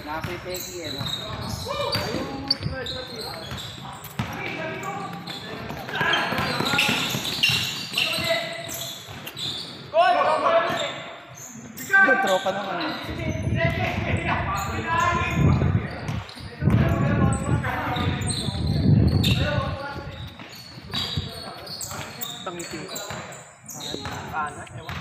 Nakapipeki eh. Tropa naman. Tangitin ko. Paano? Ewan.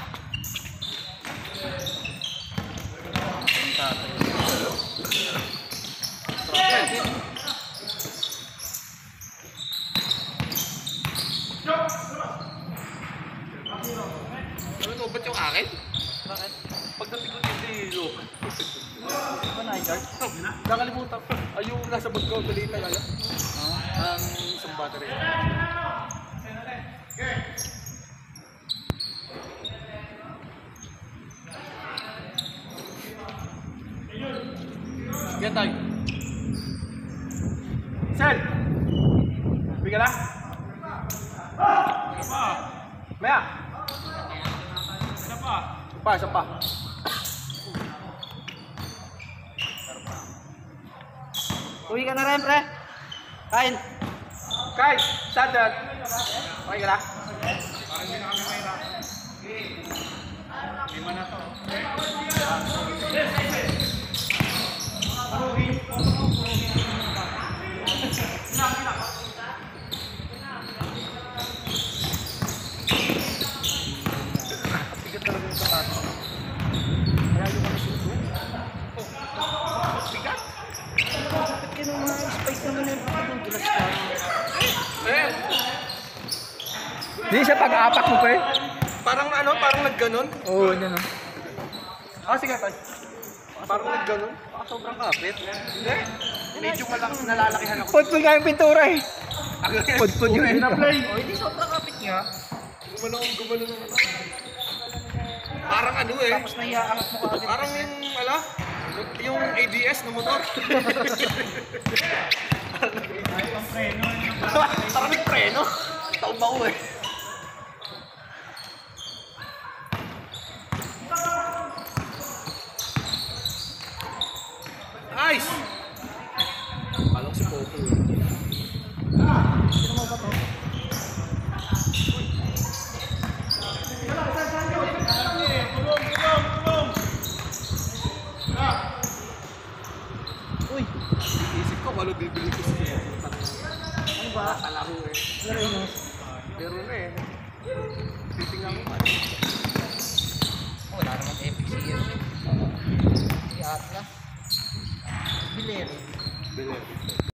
Ano ba't yung akin? Bakit? Pagdating ko dito yung Ano na i-charge? nakalimutan ko. Ay yung nasa bag ko, tuloy tayo. Ang isang battery. Yan tayo. Sel! Bigla lang. Maya! Isa pa. Uwi ka na rin, pre. Kain. Kain! Standard! Okay ka lang? Bigat talaga yung sapatos. Kaya yung mga suso. Bigat? Bakit ka nung mga spike naman yung pagkagulas ka? Hindi siya pag-apak mo, pre. Parang parang nagganon. Oo, yun. Sige tayo. Parang nagganon. Baka sobrang kapit. Hindi. Medyo nalalakihan ako. Pudpud nga yung pintura eh. Pudpud yung na-play. O, hindi sobrang kapit niya. Gumano naman. Parang Tapos naiaangat mo ka agad. Parang yung ABS na motor. Parang may preno. Taon ba ko eh. Nice! Alam si Popo eh. Sino mo ba to? Uy! Isip ko, walo bibili ko siya. Ano ba? Kalaro eh. Laro mo. Pero na eh. Titingnan mo pa. Wala naman epic siya. Si Atlas. Bileri. Bilir.